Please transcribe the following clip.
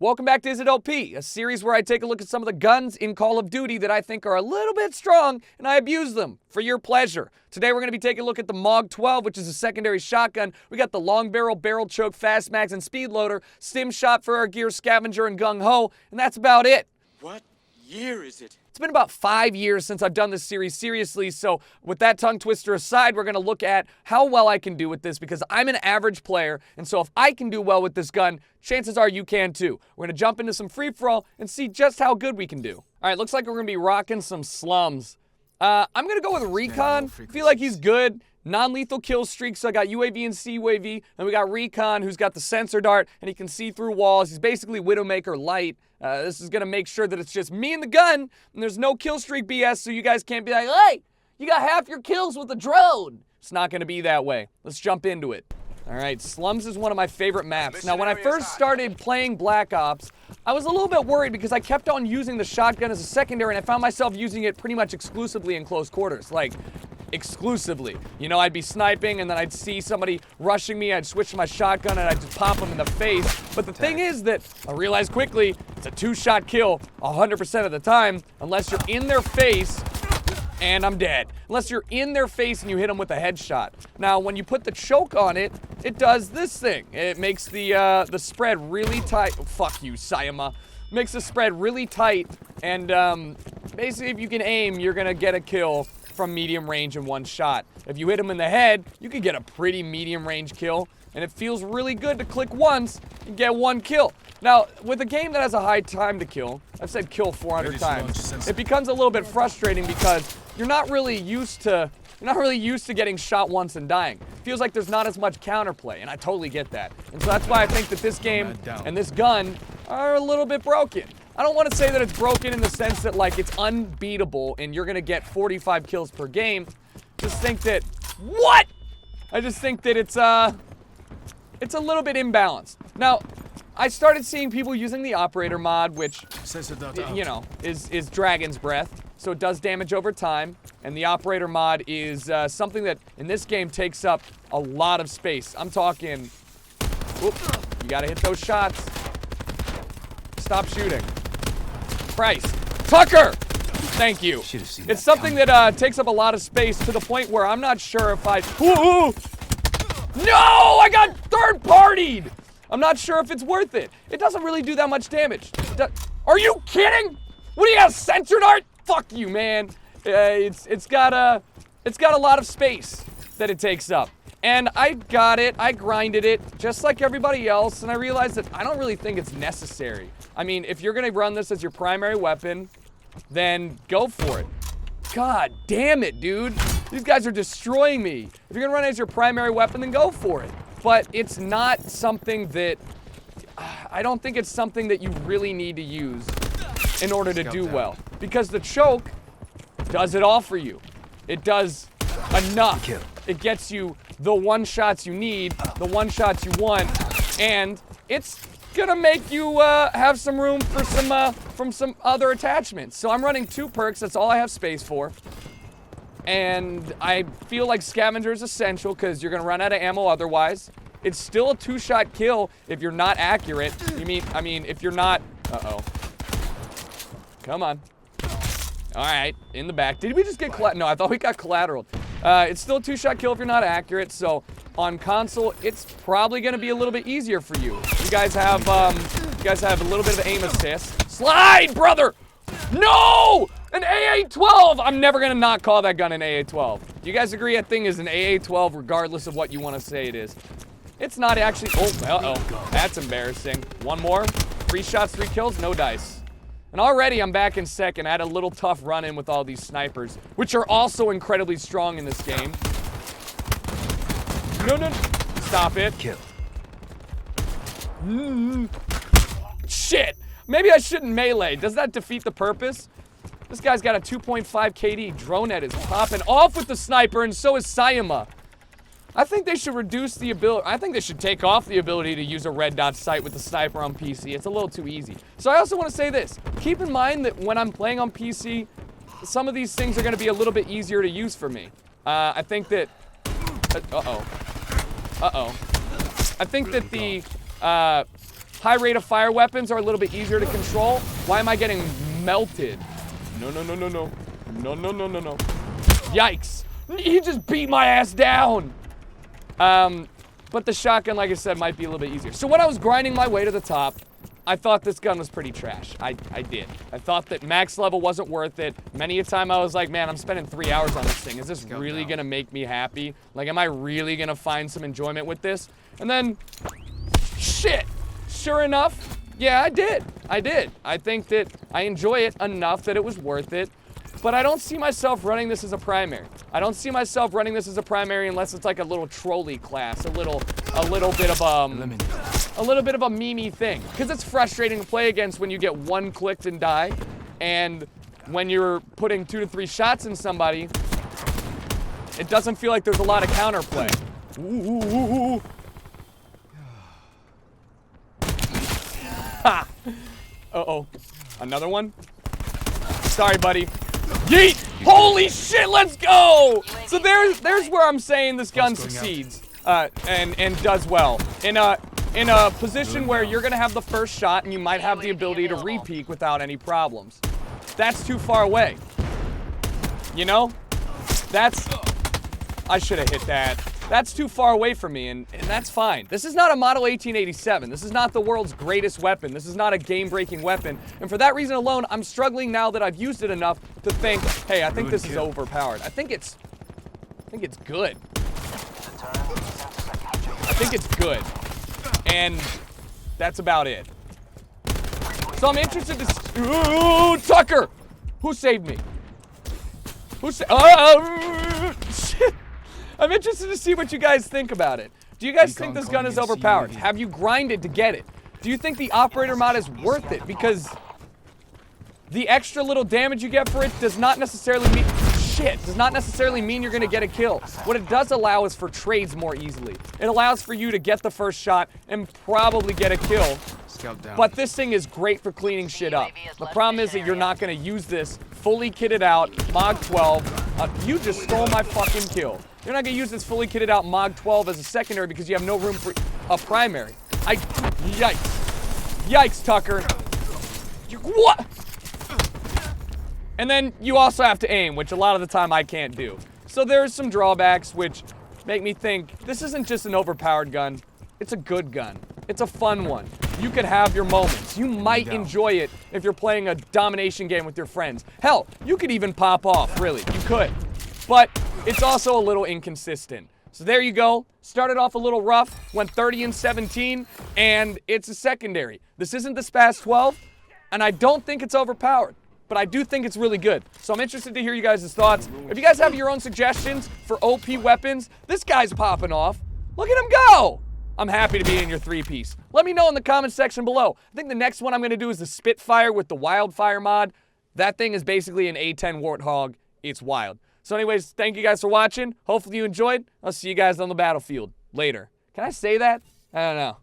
Welcome back to Is It OP, a series where I take a look at some of the guns in Call of Duty that I think are a little bit strong, and I abuse them for your pleasure. Today we're going to be taking a look at the MOG-12, which is a secondary shotgun. We got the long barrel, barrel choke, fast mags, and speed loader, stim shot for our gear, scavenger, and gung-ho, and that's about it. What year is it? It's been about 5 years since I've done this series seriously, so with that tongue twister aside, we're going to look at how well I can do with this because I'm an average player, and so if I can do well with this gun, chances are you can too. We're going to jump into some free-for-all and see just how good we can do. All right, looks like we're going to be rocking some slums. I'm going to go with Recon. Feel like he's good. Non-lethal kill streak, so I got UAV and CUAV, and we got Recon, who's got the sensor dart, and he can see through walls. He's basically Widowmaker light. This is going to make sure that it's just me and the gun, and there's no kill streak BS, so you guys can't be like, hey, you got half your kills with a drone. It's not going to be that way. Let's jump into it. All right, Slums is one of my favorite maps. Now, when I first started playing Black Ops, I was a little bit worried because I kept on using the shotgun as a secondary, and I found myself using it pretty much exclusively in close quarters. Like, exclusively. You know, I'd be sniping and then I'd see somebody rushing me, I'd switch to my shotgun and I'd just pop them in the face. But the thing is that I realized quickly, it's a two-shot kill 100% of the time, unless you're in their face and I'm dead. Unless you're in their face and you hit them with a headshot. Now, when you put the choke on it, it does this thing. It makes the spread really tight. Oh, fuck you, Sayama. Makes the spread really tight, and basically if you can aim, you're gonna get a kill from medium range in one shot. If you hit him in the head, you can get a pretty medium range kill, and it feels really good to click once and get one kill. Now, with a game that has a high time to kill, I've said kill 400 times, it becomes a little bit frustrating because you're not really used to getting shot once and dying. It feels like there's not as much counterplay, and I totally get that. And so that's why I think that this game and this gun are a little bit broken. I don't want to say that it's broken in the sense that, like, it's unbeatable and you're going to get 45 kills per game. Just think that, what? I just think that it's a little bit imbalanced. Now, I started seeing people using the operator mod, which, you know, is Dragon's Breath. So it does damage over time. And the operator mod is something that, in this game, takes up a lot of space. I'm talking, whoop, you got to hit those shots. Stop shooting. Christ. Tucker! Thank you. It's something that takes up a lot of space to the point where I'm not sure if I... Ooh! No! I got third-partied! I'm not sure if it's worth it. It doesn't really do that much damage. Are you kidding? What do you got, sensor dart? Fuck you, man. It's got a lot of space that it takes up. And I got it, I grinded it, just like everybody else, and I realized that I don't really think it's necessary. I mean, if you're gonna run this as your primary weapon, then go for it. God damn it, dude. These guys are destroying me. If you're gonna run it as your primary weapon, then go for it. But it's not something that, I don't think it's something that you really need to use in order to do well. Because the choke does it all for you. It does enough. It gets you the one shots you need, the one shots you want, and it's gonna make you have some room for some other attachments. So I'm running 2 perks, that's all I have space for. And I feel like scavenger is essential because you're gonna run out of ammo otherwise. It's still a 2-shot kill if you're not accurate. I mean, if you're not, Come on. All right, in the back. Did we just get no, I thought we got collateral. It's still a 2-shot kill if you're not accurate, so on console, it's probably gonna be a little bit easier for you. You guys have a little bit of aim assist. Slide, brother! No! An AA-12! I'm never gonna not call that gun an AA-12. Do you guys agree that thing is an AA-12 regardless of what you wanna say it is? It's not actually, uh-oh, that's embarrassing. One more, 3 shots, 3 kills, no dice. And already I'm back in second. I had a little tough run-in with all these snipers, which are also incredibly strong in this game. No. Stop it. Kill. Shit. Maybe I shouldn't melee. Does that defeat the purpose? This guy's got a 2.5 KD. Dronette is popping off with the sniper, and so is Sayama. I think they should reduce the ability. I think they should take off the ability to use a red dot sight with the sniper on PC. It's a little too easy. So I also want to say this. Keep in mind that when I'm playing on PC, some of these things are going to be a little bit easier to use for me. I think that... I think that the high rate of fire weapons are a little bit easier to control. Why am I getting melted? No. Yikes. He just beat my ass down. But the shotgun, like I said, might be a little bit easier. So when I was grinding my way to the top, I thought this gun was pretty trash. I did. I thought that max level wasn't worth it. Many a time I was like, man, I'm spending 3 hours on this thing. Is this really gonna make me happy? Like, am I really gonna find some enjoyment with this? And then, shit. Sure enough, yeah, I did. I think that I enjoy it enough that it was worth it. But I don't see myself running this as a primary. I don't see myself running this as a primary unless it's like a little trolley class, a little bit of a meme-y thing. Because it's frustrating to play against when you get one clicked and die, and when you're putting 2 to 3 shots in somebody, it doesn't feel like there's a lot of counterplay. Ooh. Ha! Uh-oh. Another one? Sorry, buddy. Yeet! Holy shit, let's go! So there's where I'm saying this gun succeeds, and does well. In a position where you're gonna have the first shot and you might have the ability to re-peek without any problems. That's too far away. You know? I should have hit that. That's too far away from me, and that's fine. This is not a Model 1887. This is not the world's greatest weapon. This is not a game-breaking weapon. And for that reason alone, I'm struggling now that I've used it enough to think, hey, I think this is overpowered. I think it's good. I think it's good. And that's about it. So I'm interested to ooh, Tucker! Who saved me? Shit! I'm interested to see what you guys think about it. Do you guys think this gun is overpowered? Have you grinded to get it? Do you think the operator mod is worth it? Because the extra little damage you get for it does not necessarily mean you're gonna get a kill. What it does allow is for trades more easily. It allows for you to get the first shot and probably get a kill. But this thing is great for cleaning shit up. The problem is that you're not gonna use this fully kitted out MOG-12. You just stole my fucking kill. You're not gonna use this fully kitted out MOG-12 as a secondary because you have no room for a primary. Yikes, Tucker. What? And then you also have to aim, which a lot of the time I can't do. So there's some drawbacks which make me think this isn't just an overpowered gun. It's a good gun. It's a fun one. You could have your moments. You might enjoy it if you're playing a domination game with your friends. Hell, you could even pop off, really. You could. But it's also a little inconsistent. So there you go. Started off a little rough, went 30-17, and it's a secondary. This isn't the SPAS 12, and I don't think it's overpowered, but I do think it's really good. So I'm interested to hear you guys' thoughts. If you guys have your own suggestions for OP weapons, this guy's popping off. Look at him go! I'm happy to be in your 3-piece. Let me know in the comment section below. I think the next one I'm going to do is the Spitfire with the Wildfire mod. That thing is basically an A10 Warthog. It's wild. So anyways, thank you guys for watching. Hopefully you enjoyed. I'll see you guys on the battlefield later. Can I say that? I don't know.